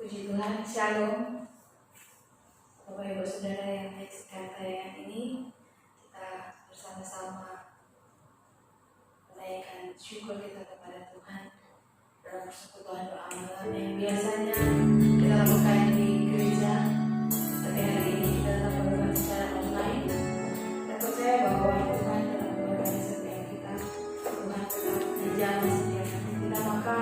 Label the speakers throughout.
Speaker 1: Puji Tuhan, Shalom. Bapak Ibu Saudara yang baik sekalian, ini kita bersama-sama menaikkan syukur kita kepada Tuhan dalam persekutuan doa malam yang biasanya kita lakukan di gereja, tapi hari ini kita tetap berdoa secara online. Saya percaya bahwa Tuhan dalam berbagai setiap kita, Tuhan tetap menjaga setiap kita, maka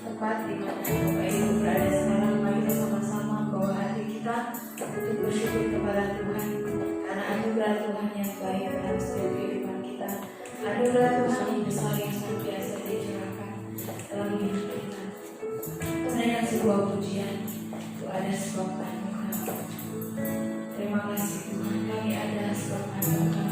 Speaker 1: tempat di mana Bapak Ibu berada sekarang, mari kita sama-sama bawa hati kita untuk bersyukur kepada Tuhan karena anugerah Tuhan yang baik dalam setiap kehidupan kita, anugerah Tuhan yang besar yang luar biasa dicurahkan dalam hidup kita. Menaikkan sebuah pujian, itu ada sebab anugerah. Terima kasih Tuhan, kami ada sebab anugerah.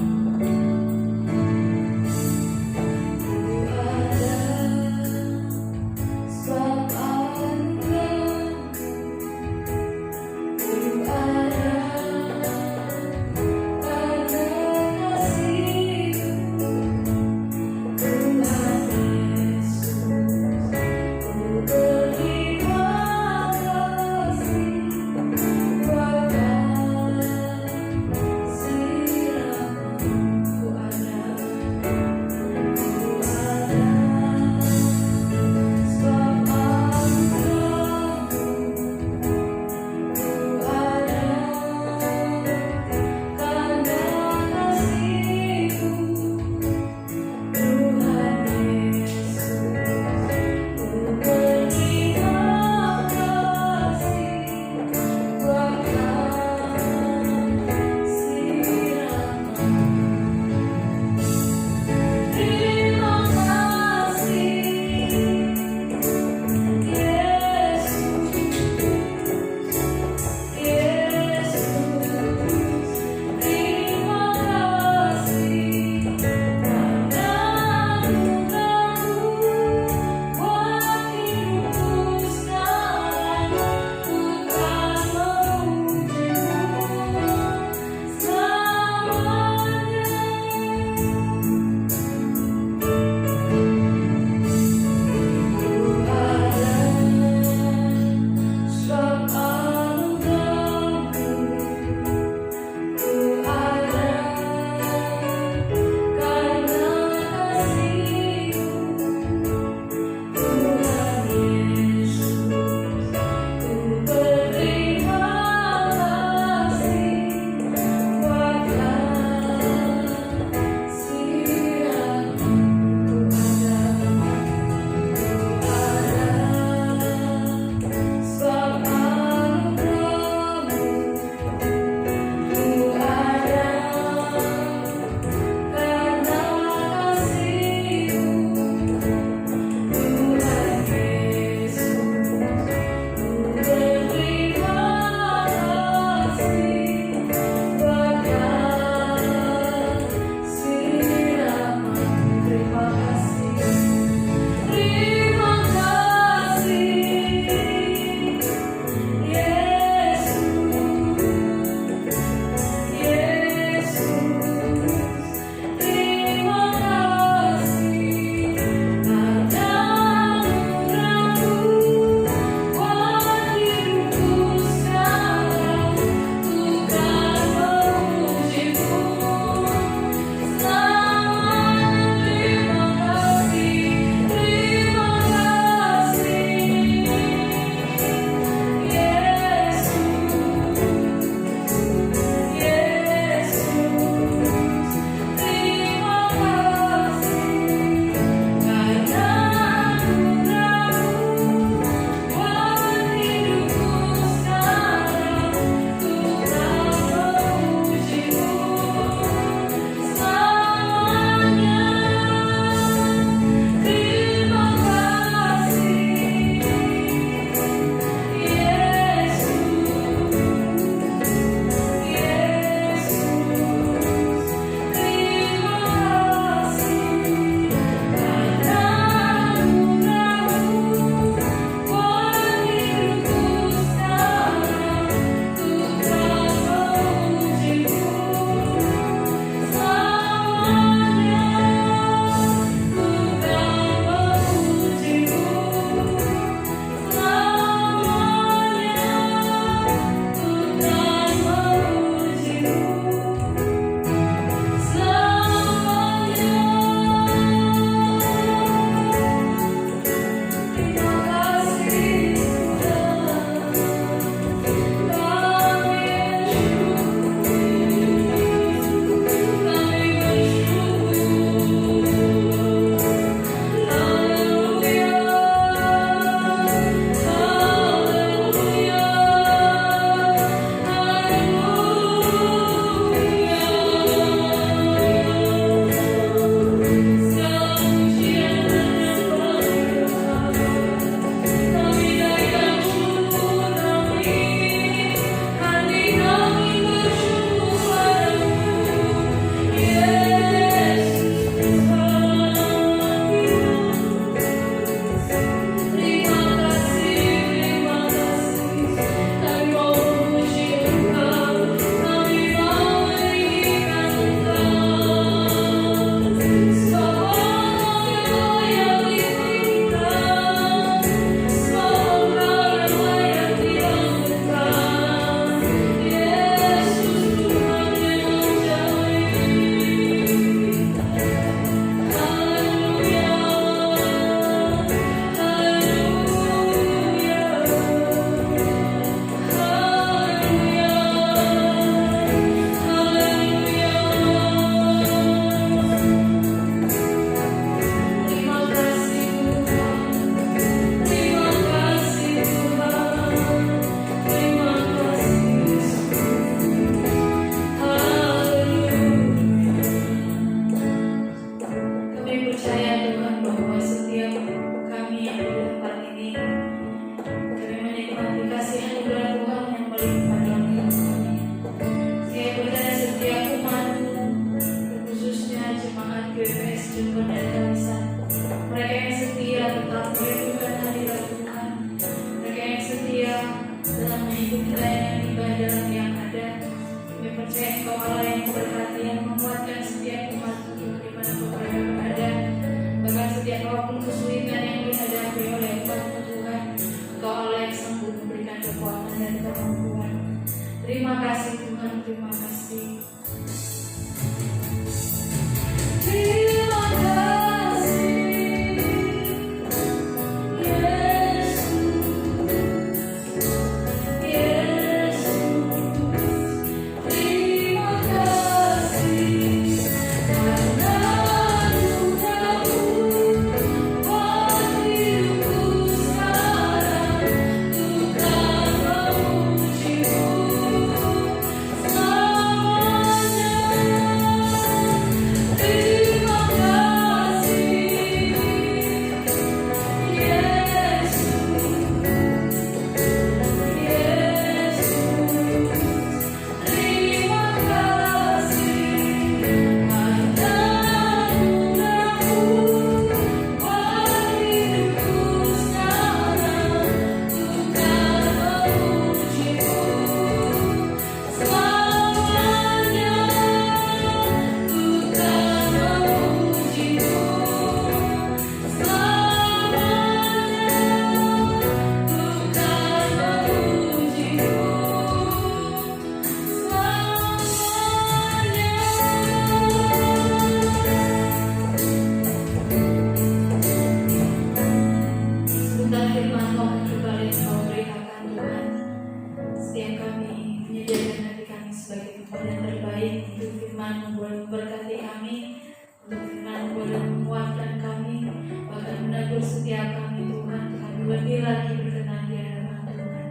Speaker 1: lebih lagi berkenan di hadapan Tuhan.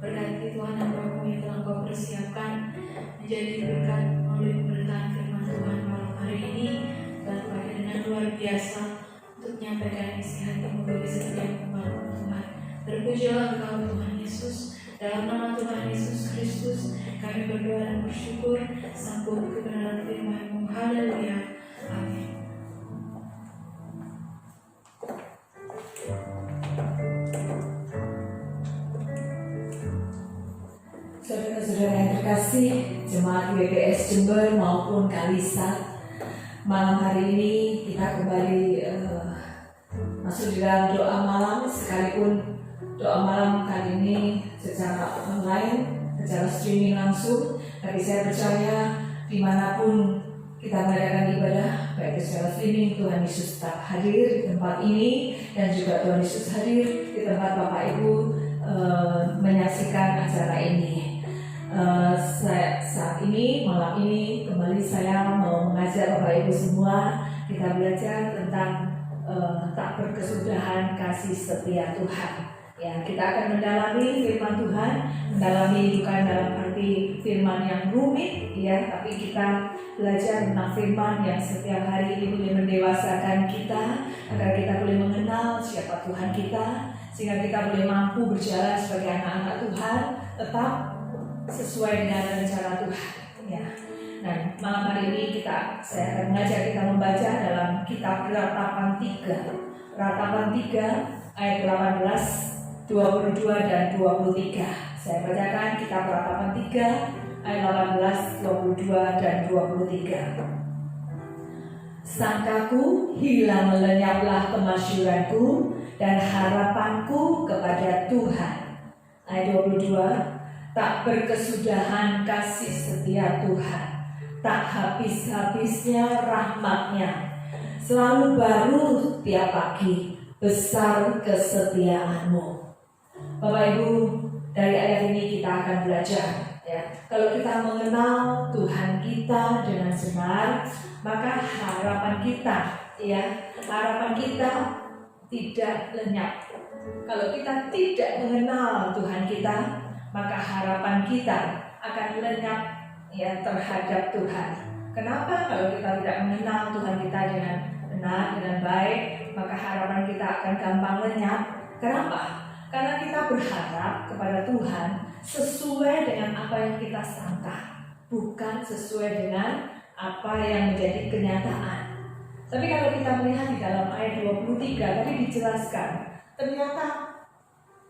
Speaker 1: Berkati Tuhan hamba-Mu yang telah Kau persiapkan menjadi berkat melalui pemberitaan firman Tuhan malam hari ini. Tuhan pakai dengan luar biasa untuk menyampaikan isi hati-Mu bagi setiap umat Tuhan. Terpujilah Engkau Tuhan Yesus. Dalam nama Tuhan Yesus Kristus kami berdoa dan bersyukur sambut kebenaran firman-Mu. Haleluya. Amin.
Speaker 2: Saudara-saudara yang terkasih, jemaat WPS Jember maupun Kalisa, malam hari ini kita kembali masuk di dalam doa malam, sekalipun doa malam kali ini secara online, secara streaming langsung. Tapi saya percaya dimanapun kita mengadakan ibadah, baik secara streaming, Tuhan Yesus tetap hadir di tempat ini, dan juga Tuhan Yesus hadir di tempat Bapak Ibu menyaksikan acara ini. Saat ini, malam ini, kembali saya mau mengajak Bapak Ibu semua kita belajar tentang tak berkesudahan kasih setia Tuhan. Ya, kita akan mendalami firman Tuhan, mendalami bukan dalam arti firman yang rumit, ya, tapi kita belajar tentang firman yang setiap hari ini boleh mendewasakan kita, agar kita boleh mengenal siapa Tuhan kita, sehingga kita boleh mampu berjalan sebagai anak-anak Tuhan, tetap sesuai dengan rencana Tuhan. Ya. Nah, malam hari ini saya akan mengajak kita membaca dalam kitab Ratapan 3. Ratapan 3 ayat 18, 22 dan 23. Saya bacakan kitab Ratapan 3 ayat 18, 22 dan 23. Sangkaku hilang lenyaplah kemasyuranku dan harapanku kepada Tuhan. Ayat 22. Tak berkesudahan kasih setia Tuhan, tak habis-habisnya rahmat-Nya, selalu baru tiap pagi, besar kesetiaan-Mu. Bapak Ibu, dari ayat ini kita akan belajar, ya, kalau kita mengenal Tuhan kita dengan benar, maka harapan kita, ya, harapan kita tidak lenyap. Kalau kita tidak mengenal Tuhan kita, maka harapan kita akan lenyap, ya, terhadap Tuhan. Kenapa? Kalau kita tidak mengenal Tuhan kita dengan benar, dengan baik, maka harapan kita akan gampang lenyap. Kenapa? Karena kita berharap kepada Tuhan sesuai dengan apa yang kita sangka, bukan sesuai dengan apa yang menjadi kenyataan. Tapi kalau kita melihat di dalam ayat 23 tadi dijelaskan, ternyata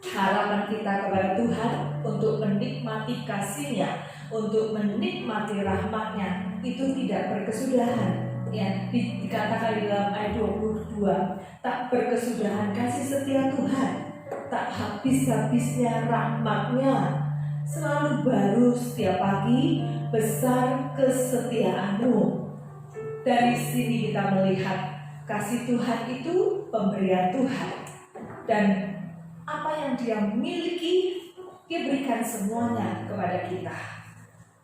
Speaker 2: harapan kita kepada Tuhan untuk menikmati kasih-Nya, untuk menikmati rahmat-Nya, itu tidak berkesudahan. Ya, dikatakan di dalam ayat 22, tak berkesudahan kasih setia Tuhan, tak habis-habisnya rahmat-Nya, selalu baru setiap pagi, besar kesetiaan-Mu. Dari sini kita melihat kasih Tuhan itu pemberian Tuhan, dan apa yang Dia miliki, Dia berikan semuanya kepada kita.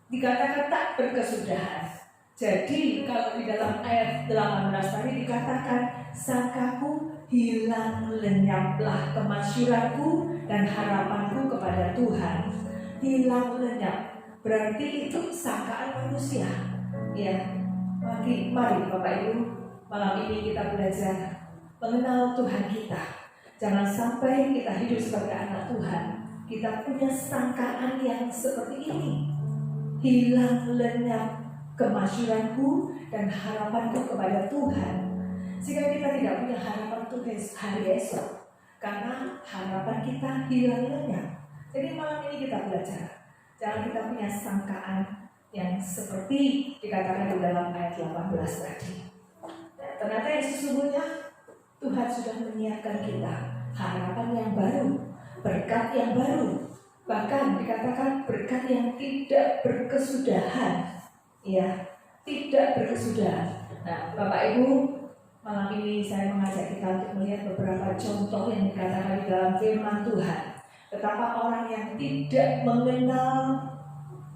Speaker 2: Dikatakan tak berkesudahan. Jadi kalau di dalam ayat 18 tadi dikatakan, sangkaku hilang lenyaplah kemasyuranku dan harapanku kepada Tuhan. Hilang lenyap berarti itu sangkaan manusia. Ya, mari Bapak Ibu, malam ini kita belajar mengenal Tuhan kita. Jangan sampai kita hidup sebagai anak Tuhan, kita punya sangkaan yang seperti ini. Hilang lenyap kemasyuranku dan harapanku kepada Tuhan, sehingga kita tidak punya harapan untuk hari esok, karena harapan kita hilang lenyap. Jadi malam ini kita belajar, jangan kita punya sangkaan yang seperti dikatakan di dalam ayat 18 tadi. Ternyata yang sesungguhnya Tuhan sudah menyiapkan kita harapan yang baru, berkat yang baru, bahkan dikatakan berkat yang tidak berkesudahan, ya, tidak berkesudahan. Nah, Bapak Ibu, malam ini saya mengajak kita untuk melihat beberapa contoh yang dikatakan di dalam firman Tuhan. Betapa orang yang tidak mengenal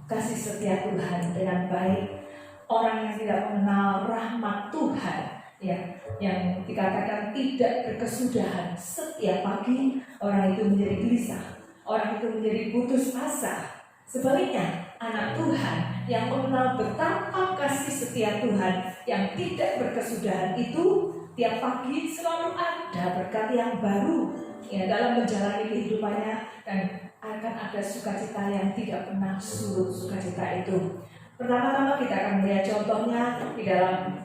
Speaker 2: kasih setia Tuhan dengan baik, orang yang tidak mengenal rahmat Tuhan, ya, yang dikatakan tidak berkesudahan. Setiap pagi orang itu menjadi gelisah, orang itu menjadi putus asa. Sebaliknya, anak Tuhan yang mengenal betapa kasih setia Tuhan yang tidak berkesudahan itu tiap pagi selalu ada berkat yang baru ya dalam menjalani kehidupannya, dan akan ada sukacita yang tidak pernah surut sukacita itu. Pertama-tama kita akan melihat contohnya di dalam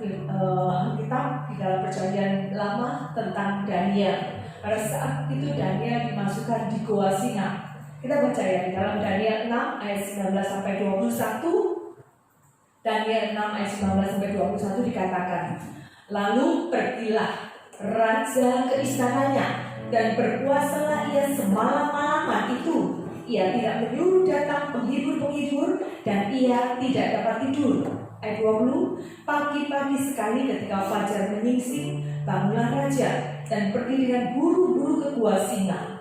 Speaker 2: Alkitab, di dalam Perjanjian Lama tentang Daniel. Pada saat itu Daniel dimasukkan di Goa Singa. Kita baca ya di dalam Daniel 6 ayat 19 sampai 21. Daniel 6 ayat 19 sampai 21 dikatakan, "Lalu pergilah raja ke istananya dan berpuasalah ia semalam-malaman itu. Ia tidak menyuruh datang penghibur-penghibur dan ia tidak dapat tidur." Ayat 20, "Pagi-pagi sekali ketika fajar menyingsing, bangunlah raja dan pergi dengan buru-buru ke gua singa.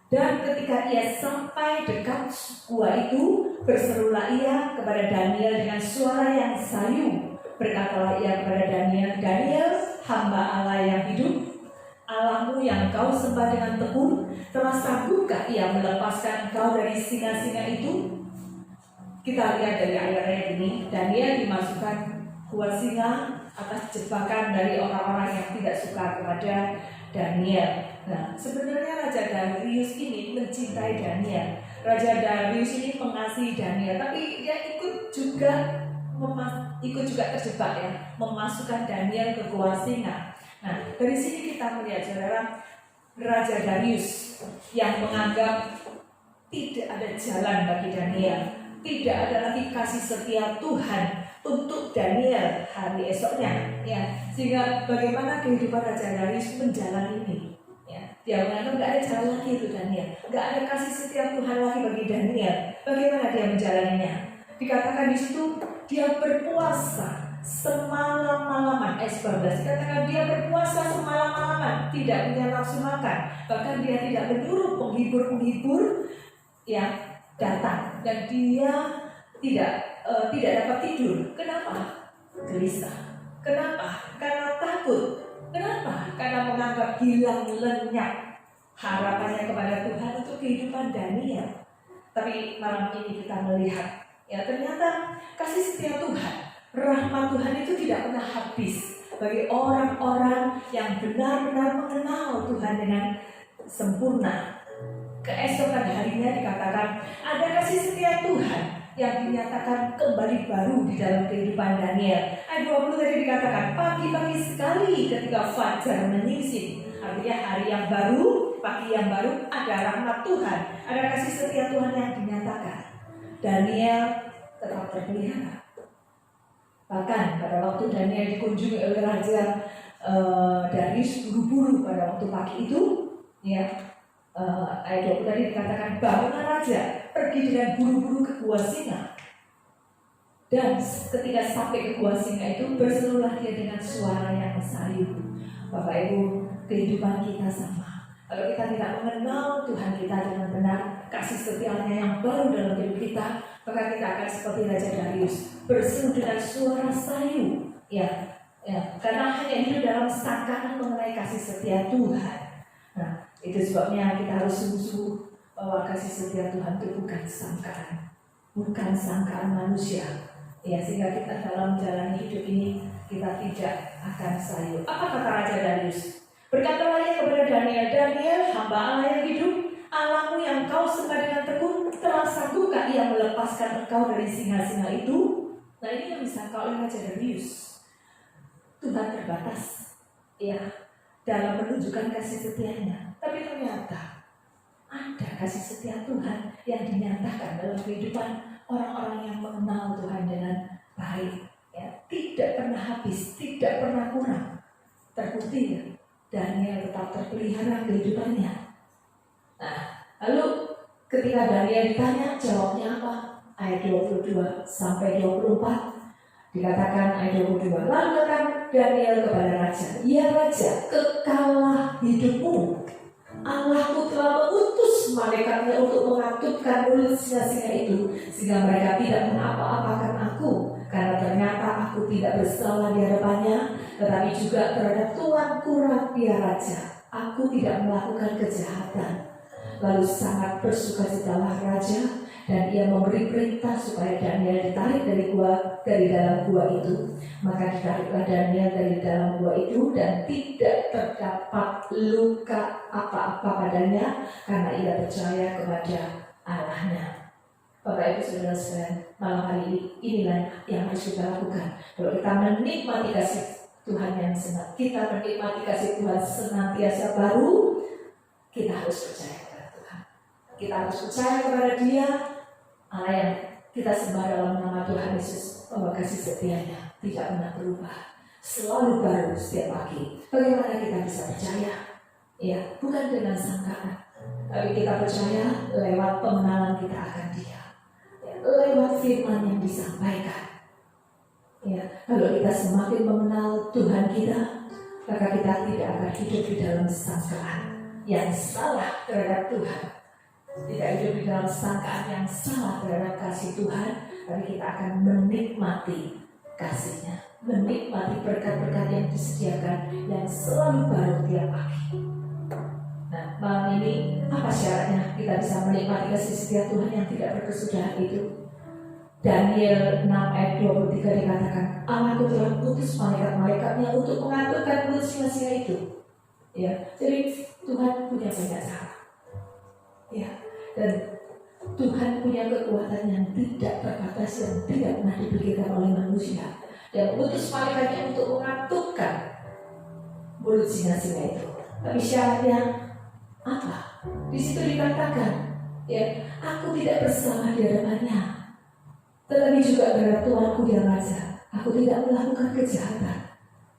Speaker 2: Dan ketika ia sampai dekat gua itu, berserulah ia kepada Daniel dengan suara yang sayu. Berkatalah ia kepada Daniel, 'Daniel, hamba Allah yang hidup, Allahmu yang kau sembah dengan tekun, telah sanggupkah ia melepaskan kau dari singa-singa itu?'" Kita lihat dari ayat ini, Daniel dimasukkan gua singa atas jebakan dari orang-orang yang tidak suka kepada Daniel. Nah, sebenarnya Raja Darius ini mencintai Daniel. Raja Darius ini mengasihi Daniel, tapi dia ikut juga terjebak ya, memasukkan Daniel ke gua singa. Nah, dari sini kita melihat saudara, Raja Darius yang menganggap tidak ada jalan bagi Daniel, tidak ada lagi kasih setia Tuhan untuk Daniel hari esoknya, ya. Sehingga bagaimana kehidupan Raja Darius menjalani ini, ya. Dia menganggap nggak ada jalan lagi itu Daniel, nggak ada kasih setia Tuhan lagi bagi Daniel. Bagaimana dia menjalaninya? Dikatakan di situ dia berpuasa semalam-malaman. Ayat 19 dikatakan dia berpuasa semalam-malaman, tidak punya nafsu makan, bahkan dia tidak menyuruh penghibur-penghibur yang datang, dan dia tidak dapat tidur. Kenapa? Gelisah. Kenapa? Karena takut. Kenapa? Karena menganggap hilang lenyap harapannya kepada Tuhan untuk kehidupan Daniel. Tapi malam ini kita melihat, ya ternyata kasih setia Tuhan, rahmat Tuhan itu tidak pernah habis bagi orang-orang yang benar-benar mengenal Tuhan dengan sempurna. Keesokan harinya dikatakan ada kasih setia Tuhan yang dinyatakan kembali baru di dalam kehidupan Daniel. Ayat 20 tadi dikatakan pagi-pagi sekali ketika fajar menyingsing. Artinya hari yang baru, pagi yang baru, ada rahmat Tuhan, ada kasih setia Tuhan yang dinyatakan. Daniel tetap terpelihara. Bahkan pada waktu Daniel dikunjungi oleh Raja Darius buru-buru pada waktu pagi itu, ya, ayat 20 tadi dikatakan bangunlah raja, pergi dengan buru-buru ke gua singa. Dan ketika sampai ke gua singa itu, berserulah dia dengan suara yang sayu. Bapak Ibu, kehidupan kita sama. Kalau kita tidak mengenal Tuhan kita dengan benar, kasih setianya yang baru dalam hidup kita, maka kita akan seperti Raja Darius, berseru dengan suara sayu. Ya, karena hanya hidup dalam sangkaan mengenai kasih setia Tuhan. Nah, itu sebabnya kita harus sungguh-sungguh bahwa kasih setia Tuhan itu bukan sangkaan manusia. Ya, sehingga kita dalam menjalani hidup ini kita tidak akan sayu. Apa kata Raja Darius? Berkatalah ia kepada Daniel, "Daniel, hamba Allah yang hidup, Allahmu yang kau sembah dengan tekun, telah sanggupkah ia melepaskan engkau dari singa-singa itu?" Nah, ini yang disangka oleh Raja Darius. Tuhan terbatas, ya, dalam menunjukkan kasih setianya. Tapi ternyata ada kasih setia Tuhan yang dinyatakan dalam kehidupan orang-orang yang mengenal Tuhan dengan baik, ya, tidak pernah habis, tidak pernah kurang. Terbukti ya, Daniel tetap terpelihara kehidupannya. Nah, lalu ketika Daniel ditanya, jawabnya apa? Ayat 22 sampai 24 dikatakan ayat 22. Lalu kata Daniel kepada raja, "Ya raja, kekalah hidupmu. Allahku telah mengutus malaikatnya untuk mengakutkan mulut singa-singa itu, sehingga mereka tidak mengapa-apakan aku karena ternyata aku tidak bersalah di hadapannya, tetapi juga terhadap Tuanku Raja Raja. Aku tidak melakukan kejahatan. Lalu sangat bersukacitalah raja, dan ia memberi perintah supaya Daniel ditarik dari dalam gua itu. Maka ditariklah Daniel dari dalam gua itu, dan tidak terdapat luka apa-apa padanya, karena ia percaya kepada Allahnya. Bapak Ibu Saudara sekalian, malam hari ini inilah yang harus kita lakukan. Kalau kita menikmati kasih Tuhan yang senang, kita menikmati kasih Tuhan senantiasa baru, kita harus percaya kepada Tuhan. Kita harus percaya kepada Dia, Allah yang kita sembah dalam nama Tuhan Yesus, bahwa kasih setianya tidak pernah berubah, selalu baru setiap pagi. Bagaimana kita bisa percaya? Ya, bukan dengan sangkaan, tapi kita percaya lewat pengenalan kita akan Dia, ya, lewat firman yang disampaikan. Ya, kalau kita semakin mengenal Tuhan kita, maka kita tidak akan hidup di dalam sangkaan yang salah terhadap Tuhan. Tidak hidup di dalam sangkaan yang salah terhadap kasih Tuhan, tapi kita akan menikmati kasih-Nya, menikmati berkat-berkat yang disediakan yang selalu baru tiap pagi. Nah, malam ini apa syaratnya kita bisa menikmati kasih setia Tuhan yang tidak berkesudahan itu? Daniel 6 ayat 23 dikatakan, Allahku telah putus malaikat-malaikatnya untuk mengaturkan mulut singa-singa itu. Ya, jadi Tuhan punya banyak cara. Ya, dan Tuhan punya kekuatan yang tidak terbatas, yang tidak pernah dipikirkan oleh manusia. Dan putus malaikatnya untuk mengaturkan mulut singa-singa itu. Tapi syaratnya apa? Di situ dikatakan, ya, aku tidak bersalah di hadapannya, tetapi juga terhadap Tuanku yang Raja, aku tidak melakukan kejahatan.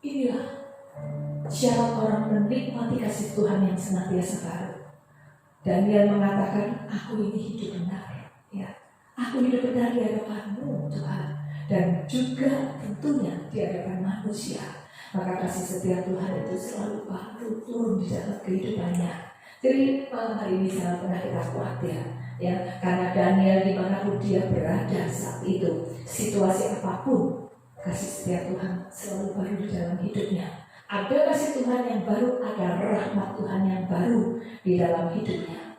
Speaker 2: Inilah syarat orang menikmati kasih Tuhan yang senantiasa baru. Daniel mengatakan, aku ini hidup benar, ya, aku hidup benar di hadapan-Mu Tuhan, dan juga tentunya di hadapan manusia. Maka kasih setia Tuhan itu selalu baru turun di dalam kehidupannya. Jadi malam hari ini jangan pernah kita khawatir, ya, karena Daniel dimanapun dia berada saat itu, situasi apapun, kasih setia Tuhan selalu baru di dalam hidupnya. Ada kasih Tuhan yang baru, ada rahmat Tuhan yang baru di dalam hidupnya.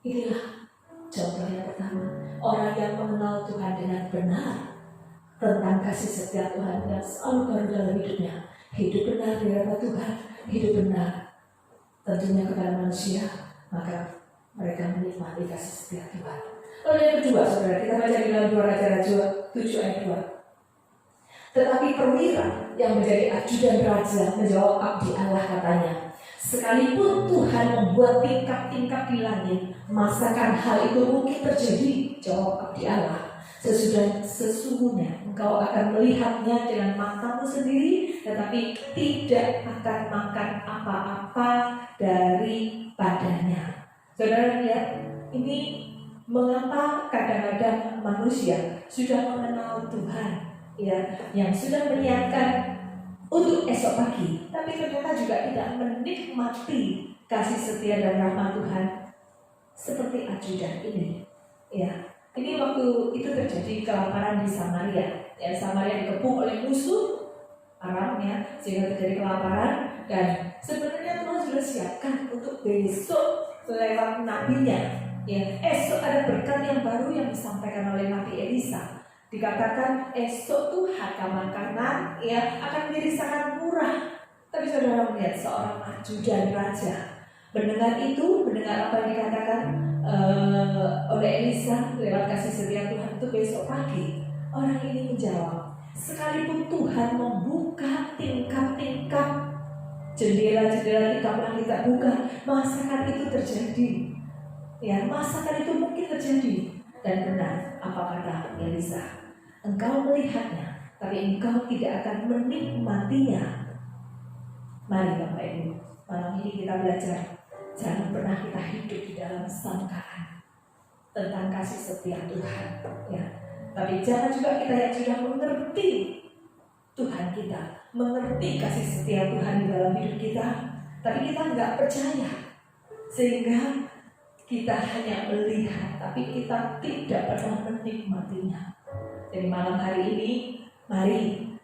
Speaker 2: Inilah contoh yang pertama, orang yang mengenal Tuhan dengan benar tentang kasih setia Tuhan yang selalu baru dalam hidupnya. Hidup benar di hadapan Tuhan, hidup benar tentunya kepada manusia, maka mereka menikmati kasih setia Tuhan. Lalu yang kedua, saudara, kita baca di dalam 2 Raja-Raja 7 ayat 2. Tetapi perwira yang menjadi ajudan raja menjawab abdi Allah, katanya, sekalipun Tuhan membuat tingkap-tingkap di langit, masakan hal itu mungkin terjadi? Jawab abdi Allah, sesungguhnya engkau akan melihatnya dengan matamu sendiri, tetapi tidak akan makan apa-apa daripadanya. Saudara lihat, ini mengapa kadang-kadang manusia sudah mengenal Tuhan, ya, yang sudah menyiapkan untuk esok pagi, tapi ternyata juga tidak menikmati kasih setia dan rahmat Tuhan seperti ajudan ini. Ya, ini waktu itu terjadi kelaparan di Samaria. Ya, Samaria dikepung oleh musuh Aram, ya, sehingga terjadi kelaparan. Dan sebenarnya Tuhan sudah siapkan untuk besok lewat nabinya. Ya, esok ada berkat yang baru yang disampaikan oleh Nabi Elisa. Dikatakan esok tuh harga makanan, ya, akan menjadi sangat murah. Tapi saudara melihat seorang ajudan raja mendengar itu, mendengar apa yang dikatakan oleh Elisa lewat kasih setia Tuhan itu besok pagi. Orang ini menjawab, sekalipun Tuhan membuka tingkap-tingkap jendela-jendela tingkap langit tak buka, masakan itu terjadi. Ya, masakan itu mungkin terjadi. Dan benar apa kata Elisa, engkau melihatnya, tapi engkau tidak akan menikmatinya. Mari Bapak Ibu, malam ini kita belajar, jangan pernah kita hidup di dalam sangkaan tentang kasih setia Tuhan, ya. Tapi jangan juga kita yang sudah mengerti Tuhan kita, mengerti kasih setia Tuhan di dalam hidup kita, tapi kita nggak percaya, sehingga kita hanya melihat, tapi kita tidak pernah menikmatinya. Jadi malam hari ini, mari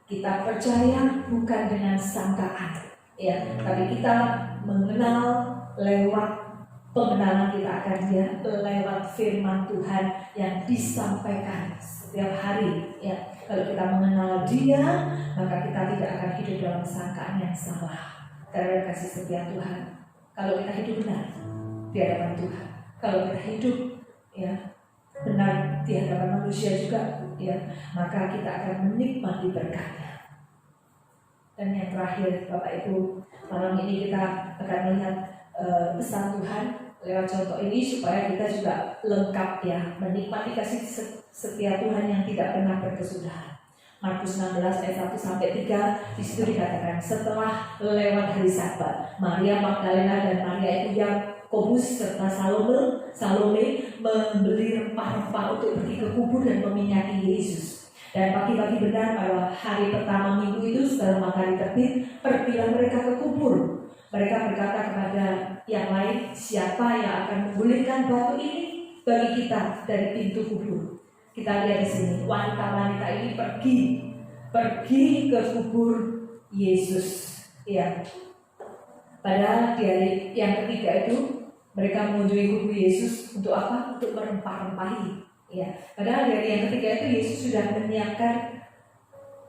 Speaker 2: kita percaya bukan dengan sangkaan, ya, tapi kita mengenal lewat pengenalan kita akan Dia, lewat firman Tuhan yang disampaikan setiap hari. Ya, kalau kita mengenal Dia, maka kita tidak akan hidup dalam sangkaan yang salah karena kasih setia Tuhan. Kalau kita hidup benar di hadapan Tuhan, kalau kita hidup ya benar di hadapan manusia juga, ya, maka kita akan menikmati berkatnya. Dan yang terakhir, Bapak Ibu, malam ini kita akan melihat pesan Tuhan lewat contoh ini supaya kita juga lengkap ya menikmati kasih setia Tuhan yang tidak pernah berkesudahan. Markus 16 ayat 1 sampai 3 di situ dikatakan, setelah lewat hari Sabat, Maria Magdalena dan Maria ibu Yakobus serta Salome membeli rempah-rempah untuk pergi ke kubur dan meminyaki Yesus. Dan pagi-pagi benar pada hari pertama minggu itu setelah matahari terbit, pergilah mereka ke kubur. Mereka berkata kepada yang lain, siapa yang akan menggulingkan batu ini bagi kita dari pintu kubur? Kita lihat di sini, wanita-wanita ini pergi ke kubur Yesus. Ya. Pada di hari yang ketiga itu mereka mengunjungi kubur Yesus untuk apa? Untuk merempah-rempahi. Ya. Padahal di hari yang ketiga itu Yesus sudah menyiapkan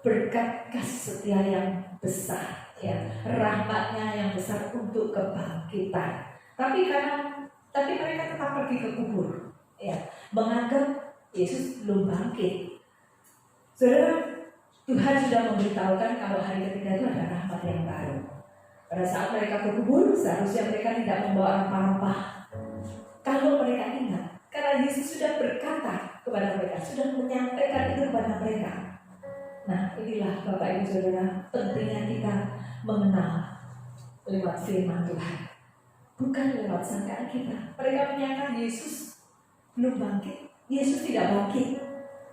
Speaker 2: berkat kasih setia yang besar, ya, rahmatnya yang besar untuk kebangkitan. Tapi mereka tetap pergi ke kubur, ya, menganggap Yesus belum bangkit. Saudara, Tuhan sudah memberitahukan kalau hari ketiga itu ada rahmat yang baru. Pada saat mereka ke kubur, seharusnya mereka tidak membawa rempah-rempah. Kalau mereka ingat, karena Yesus sudah berkata kepada mereka, sudah menyampaikan itu kepada mereka. Nah, inilah Bapak Ibu Saudara, pentingnya kita mengenal lewat firman Tuhan, bukan lewat sangkaan kita. Mereka menyangka Yesus belum bangkit, Yesus tidak bangkit,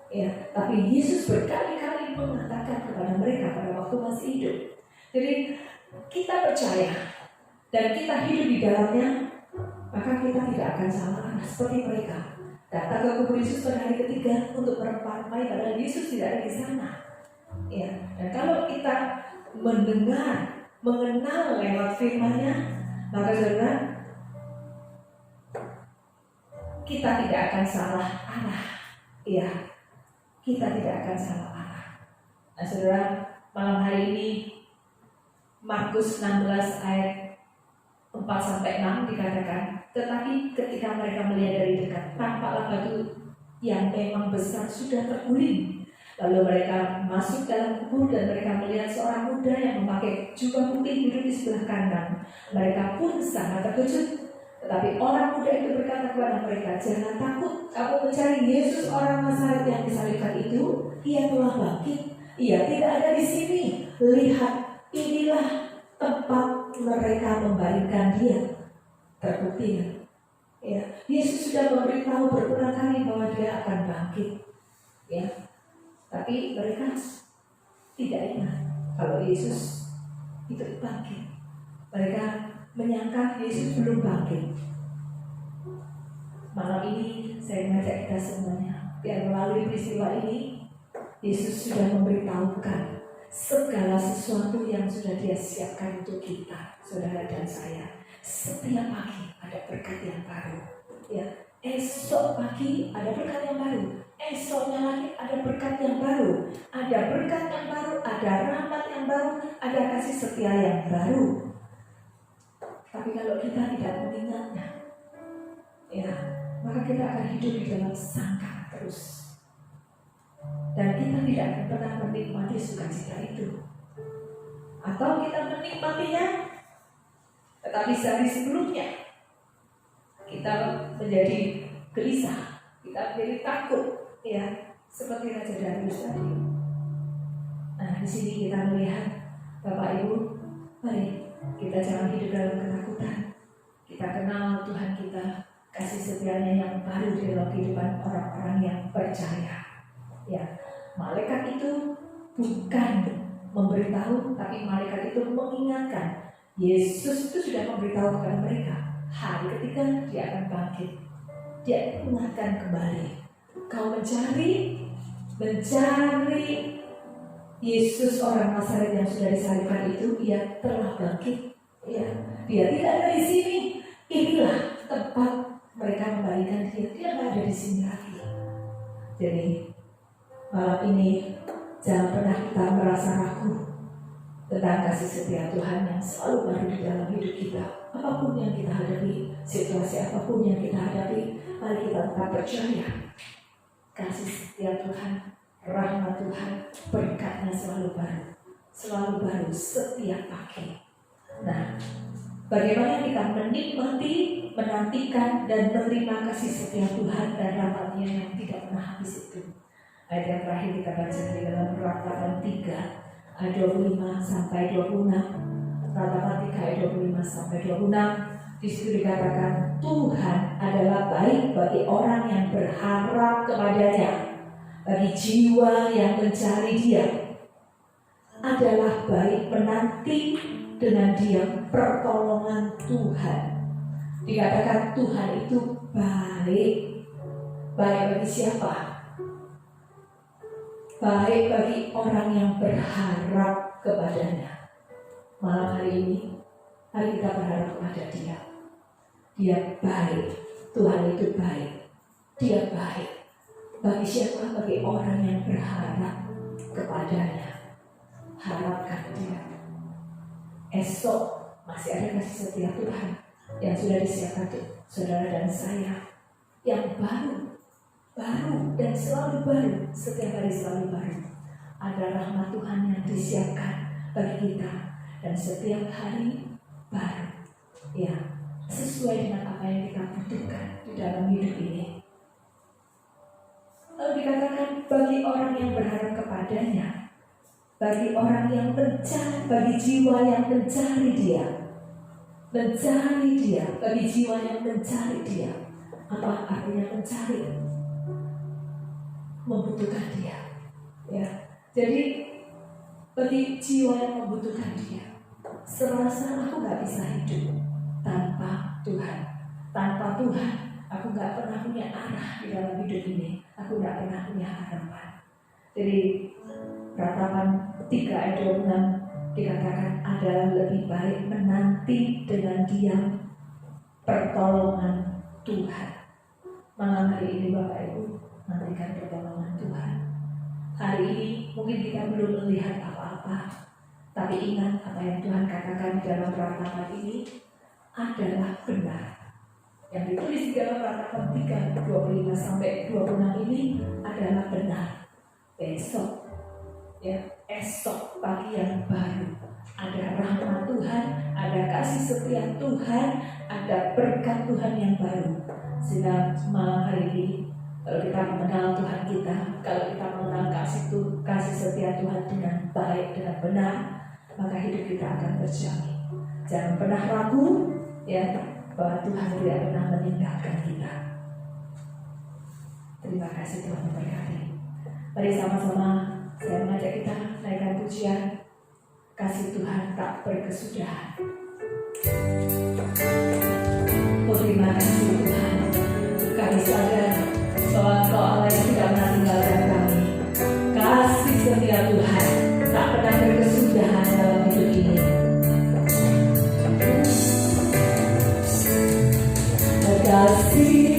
Speaker 2: ya. Tapi Yesus berkali-kali mengatakan kepada mereka pada waktu masih hidup. Jadi kita percaya dan kita hidup di dalamnya, maka kita tidak akan salah seperti mereka. Datang ke kubur Yesus pada hari ketiga untuk merempah-rempahi, padahal Yesus tidak ada di sana. Ya, dan kalau kita mengenal lewat firman-Nya, maka saudara, kita tidak akan salah arah. Ya, kita tidak akan salah arah. Nah, saudara, malam hari ini Markus 16 ayat 4 sampai 6 dikatakan, tetapi ketika mereka melihat dari dekat, tampaklah batu yang memang besar sudah terguling. Lalu mereka masuk dalam kubur dan mereka melihat seorang muda yang memakai jubah putih duduk di sebelah kanan. Mereka pun sangat terkejut. Tetapi orang muda itu berkata kepada mereka, jangan takut, kamu mencari Yesus orang Nazaret yang disalibkan itu. Ia telah bangkit. Ia tidak ada di sini. Lihat, inilah tempat mereka membaringkan Dia. Terbukti, ya, Yesus sudah memberitahu berulang kali bahwa Dia akan bangkit. Ya. Tapi mereka tidak ingat kalau Yesus itu bangkit. Mereka menyangka Yesus belum bangkit. Malam ini saya mengajak kita semuanya, biar melalui peristiwa ini Yesus sudah memberitahukan segala sesuatu yang sudah Dia siapkan untuk kita, saudara dan saya. Setiap pagi ada berkat yang baru. Ya, esok pagi ada berkat yang baru. Esoknya lagi ada berkat yang baru, ada berkat yang baru, ada rahmat yang baru, ada kasih setia yang baru. Tapi kalau kita tidak mengingatnya, ya, maka kita akan hidup di dalam sangka terus, dan kita tidak akan pernah menikmati sukacita itu. Atau kita menikmatinya, tetapi sehari sebelumnya kita menjadi gelisah, kita menjadi takut. Ya, seperti Raja Darius tadi. Nah, di sini kita melihat, Bapak Ibu, mari kita jangan hidup dalam ketakutan. Kita kenal Tuhan kita, kasih setianya yang baru di dalam kehidupan orang-orang yang percaya. Ya, malaikat itu bukan memberitahu, tapi malaikat itu mengingatkan. Yesus itu sudah memberitahu kepada mereka, hari ketiga Dia akan bangkit. Dia ingatkan kembali. Kau mencari mencari Yesus orang Nazaret yang sudah disalibkan itu, ia telah bangkit. Ya, dia tidak ada di sini. Inilah tempat mereka membalikan dia. Dia tidak ada di sini lagi. Jadi malam ini jangan pernah kita merasa ragu tentang kasih setia Tuhan yang selalu baru di dalam hidup kita. Apapun yang kita hadapi, situasi apapun yang kita hadapi, mari kita tetap percaya kasih setia Tuhan, rahmat Tuhan, berkatnya selalu baru setiap pagi. Nah, bagaimana kita menikmati, menantikan, dan menerima kasih setia Tuhan dan rahmatnya yang tidak pernah habis itu. Ayat yang terakhir kita baca di dalam Ratapan 3 ayat 25 sampai 26. Ratapan 3 ayat 25 sampai 26. Di situ dikatakan Tuhan adalah baik bagi orang yang berharap kepadanya, bagi jiwa yang mencari Dia. Adalah baik menanti dengan diam pertolongan Tuhan. Dikatakan Tuhan itu baik. Baik bagi siapa? Baik bagi orang yang berharap kepadanya. Malam hari ini, mari kita berharap kepada Dia. Dia baik. Tuhan itu baik. Dia baik. Bagi siapa? Bagi orang yang berharap kepadanya. Harapkan Dia. Esok masih ada kasih setia Tuhan yang sudah disiapkan untuk saudara dan saya, yang baru dan selalu baru, setiap hari selalu baru. Ada rahmat Tuhan yang disiapkan bagi kita dan setiap hari baru, ya, sesuai dengan apa yang kita butuhkan di dalam hidup ini. Lalu dikatakan bagi orang yang berharap kepadanya, bagi orang yang mencari, bagi jiwa yang mencari Dia, bagi jiwa yang mencari Dia. Apa artinya mencari? Membutuhkan Dia. Ya, jadi bagi jiwa yang membutuhkan Dia, serasa aku nggak bisa hidup tanpa Tuhan. Tanpa Tuhan, aku nggak pernah punya arah di dalam hidup ini. Aku nggak pernah punya harapan. Jadi Ratapan 3 ayat 26 dikatakan adalah lebih baik menanti dengan diam pertolongan Tuhan. Malam hari ini Bapak Ibu, nantikan pertolongan Tuhan. Hari ini mungkin kita belum melihat apa-apa, tapi ingat apa yang Tuhan katakan dalam Ratapan ini adalah benar. Yang ditulis di dalam Ratapan 3 25 sampai 26 ini adalah benar. Besok, ya, esok pagi yang baru, ada rahmat Tuhan, ada kasih setia Tuhan, ada berkat Tuhan yang baru. Sehingga malam hari ini, kalau kita mengenal Tuhan kita, kalau kita mengenal kasih setia Tuhan dengan baik, dengan benar, maka hidup kita akan terjamin. Jangan pernah ragu, ya, bahwa Tuhan tidak pernah meninggalkan kita. Terima kasih Tuhan memberkati. Mari sama-sama saya mengajak kita naikkan pujian kasih Tuhan tak berkesudahan. Oh, terima kasih Tuhan. Kami sadar bahwa Engkau Allah yang tidak pernah tinggalkan kami. Kasih setia Tuhan tak pernah berkesudahan dalam hidup ini. Kasih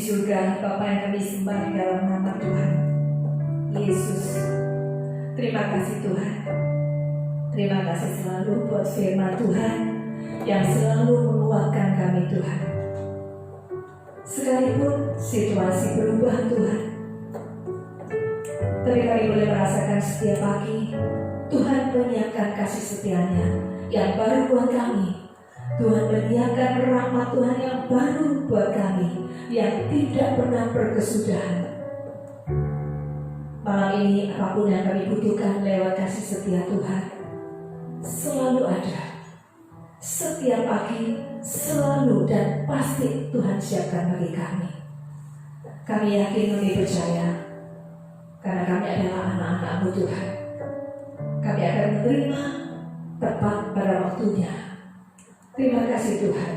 Speaker 2: surga, Bapa yang kami sembah di dalam nama Tuhan Yesus. Terima kasih Tuhan. Terima kasih selalu buat firman Tuhan yang selalu menguatkan kami Tuhan. Sekalipun situasi berubah Tuhan, tapi kami boleh merasakan setiap pagi Tuhan menyiapkan kasih setia-Nya yang baru buat kami. Tuhan menyiapkan rahmat Tuhan yang baru buat kami, yang tidak pernah berkesudahan. Malam ini apapun yang kami butuhkan lewat kasih setia Tuhan selalu ada. Setiap pagi selalu dan pasti Tuhan siapkan bagi kami. Kami yakin, kami percaya, karena kami adalah anak-anak-Mu Tuhan. Kami akan menerima tepat pada waktunya. Terima kasih Tuhan.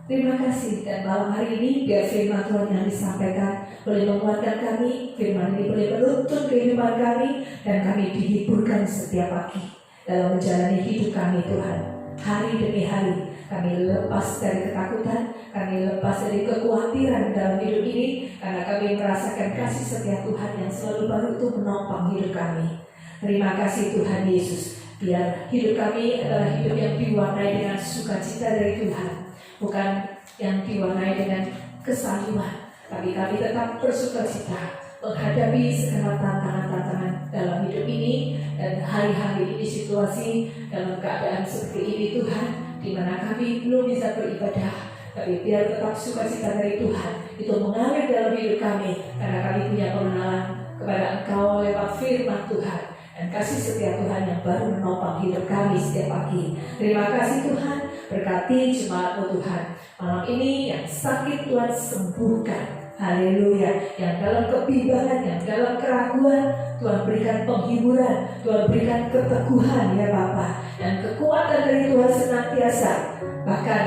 Speaker 2: Terima kasih, dan malam hari ini biar firman Tuhan yang disampaikan boleh menguatkan kami. Firman ini boleh menuntun kehidupan kami, dan kami dihiburkan setiap pagi dalam menjalani hidup kami Tuhan. Hari demi hari kami lepas dari ketakutan, kami lepas dari kekhawatiran dalam hidup ini, karena kami merasakan kasih setia Tuhan yang selalu baru itu menopang hidup kami. Terima kasih Tuhan Yesus. Biar hidup kami adalah hidup yang diwarnai dengan sukacita dari Tuhan, bukan yang diwarnai dengan kesaluan, tapi kami tetap bersukacita menghadapi segala tantangan-tantangan dalam hidup ini, dan hari-hari ini situasi dalam keadaan seperti ini Tuhan, di mana kami belum bisa beribadah, tapi biar tetap sukacita dari Tuhan itu mengalir dalam hidup kami, karena kami punya pengenalan kepada Engkau lewat firman Tuhan. Dan kasih setia Tuhan yang baru menopang hidup kami setiap pagi. Terima kasih Tuhan, berkati jemaat-Mu Tuhan. Malam ini yang sakit Tuhan sembuhkan. Haleluya. Yang dalam kebimbangan, yang dalam keraguan, Tuhan berikan penghiburan, Tuhan berikan keteguhan ya Bapa. Dan kekuatan dari Tuhan senantiasa. Bahkan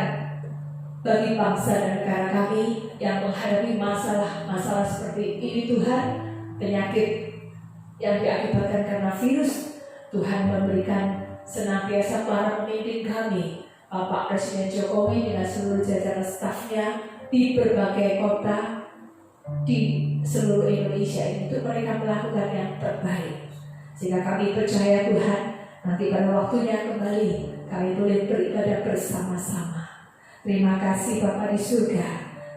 Speaker 2: bagi bangsa dan negara kami yang menghadapi masalah-masalah seperti ini Tuhan, penyakit yang diakibatkan karena virus, Tuhan memberikan senantiasa para pemimpin kami, Bapak Presiden Jokowi dengan seluruh jajaran stafnya di berbagai kota di seluruh Indonesia ini, untuk mereka melakukan yang terbaik, sehingga kami percaya Tuhan, nanti pada waktunya kembali kami boleh beribadah bersama-sama. Terima kasih Bapa di surga,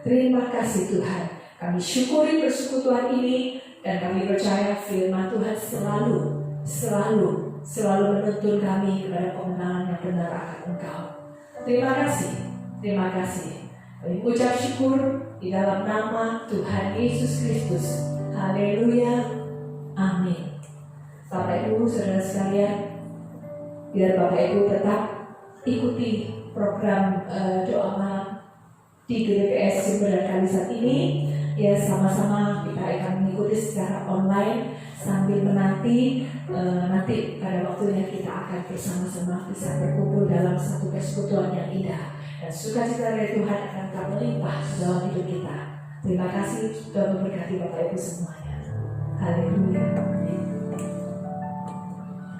Speaker 2: terima kasih Tuhan. Kami syukuri persekutuan ini, dan kami percaya firman Tuhan selalu menuntun kami kepada pengenalan yang benar akan Engkau. Terima kasih. Kami ucap syukur di dalam nama Tuhan Yesus Kristus. Haleluya. Amin. Bapak Ibu, saudara sekalian, biar Bapak Ibu tetap ikuti program doa malam di GDPS Sumber dan Kalisat ini. Ya, sama-sama kita akan mengikuti secara online sambil menanti nanti pada waktunya kita akan bersama-sama bisa berkumpul dalam satu persekutuan yang indah, dan sukacita dari Tuhan akan tetap melimpah dalam hidup kita. Terima kasih sudah memberkati Bapak Ibu semuanya. Haleluya.